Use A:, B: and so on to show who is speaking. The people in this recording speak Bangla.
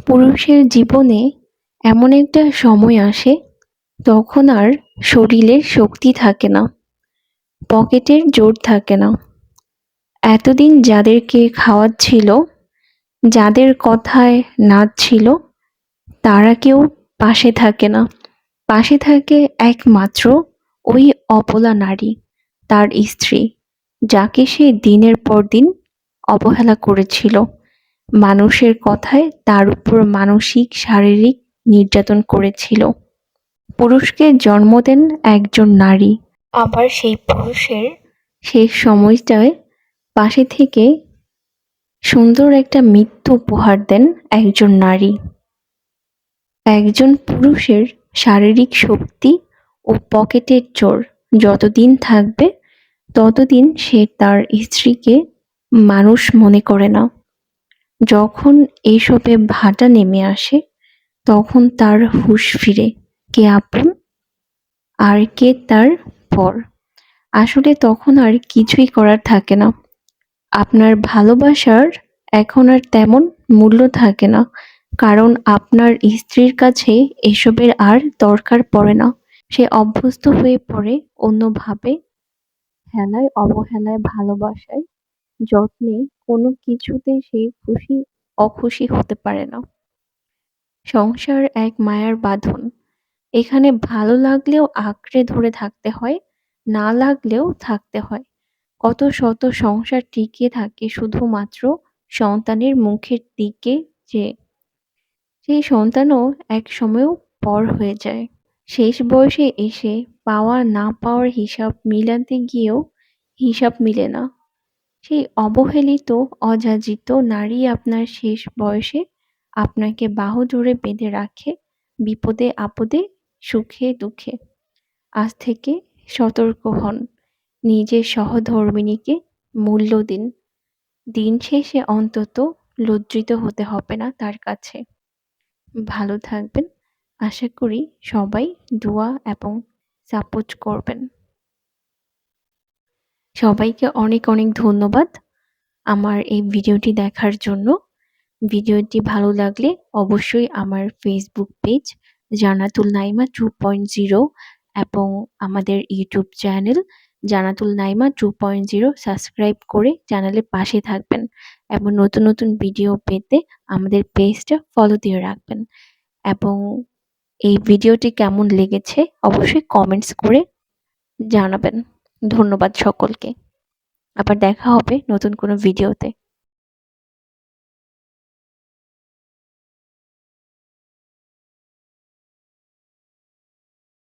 A: পুরুষের জীবনে এমন একটা সময় আসে তখন আর শরীরের শক্তি থাকে না, পকেটের জোর থাকে না। এতদিন যাদেরকে খাওয়াচ্ছিল, যাদের কথায় নাচছিল, তারা কেউ পাশে থাকে না। পাশে থাকে একমাত্র ওই অবলা নারী, তার স্ত্রী, যাকে সে দিনের পর দিন অবহেলা করেছিল। মানুষের কথায় তার উপর মানসিক শারীরিক নির্যাতন করেছিল। পুরুষকে জন্ম দেন একজন নারী, আবার সেই পুরুষের শেষ সময়টায় পাশে থেকে সুন্দর একটা মৃত্যু উপহার দেন একজন নারী। একজন পুরুষের শারীরিক শক্তি ও পকেটের জোর যতদিন থাকবে ততদিন সে তার স্ত্রীকে মানুষ মনে করে না। যখন এইসবে ভাটা নেমে আসে তখন তার হুঁশ ফিরে, কে আপন আর কে তার পর। আসলে তখন আর কিছুই করার থাকে না। আপনার ভালোবাসার এখন আর তেমন মূল্য থাকে না, কারণ আপনার স্ত্রীর কাছে এসবের আর দরকার পড়ে না। সে অভ্যস্ত হয়ে পড়ে অন্যভাবে, হেলায় অবহেলায়, ভালোবাসায়, যত্নে, কোনো কিছুতে সে অখুশি হতে পারে না। সংসার এক মায়ার বাঁধন। এখানে ভালো লাগলেও আঁকড়ে ধরে থাকতে হয়, না লাগলেও থাকতে হয়। কত শত সংসার টিকে থাকে শুধুমাত্র সন্তানের মুখের দিকে চেয়ে। সেই সন্তানও একসময়েও পর হয়ে যায়। শেষ বয়সে এসে পাওয়া না পাওয়ার হিসাব মিলাতে গিয়েও হিসাব মিলে না। সেই অবহেলিত, অযাচিত নারী আপনার শেষ বয়সে আপনাকে বাহুডোরে বেঁধে রাখে, বিপদে আপদে, সুখে দুঃখে। আজ থেকে সতর্ক হন, নিজের সহধর্মিণীকে মূল্য দিন। দিন শেষে অন্তত লজ্জিত হতে হবে না তার কাছে। ভালো থাকবেন। আশা করি সবাই দোয়া এবং সাপোর্ট করবেন। সবাইকে অনেক অনেক ধন্যবাদ আমার এই ভিডিওটি দেখার জন্য। ভিডিওটি ভালো লাগলে অবশ্যই আমার ফেসবুক পেজ জান্নাতুল নাইমা 2.0 এবং আমাদের ইউটিউব চ্যানেল জান্নাতুল নাইমা 2.0 সাবস্ক্রাইব করে চ্যানেলের পাশে থাকবেন এবং নতুন নতুন ভিডিও পেতে আমাদের পেজটা ফলো দিয়ে রাখবেন। এবং এই ভিডিওটি কেমন লেগেছে অবশ্যই কমেন্টস করে জানাবেন। ধন্যবাদ সকলকে। আবার দেখা হবে নতুন কোনো ভিডিওতে।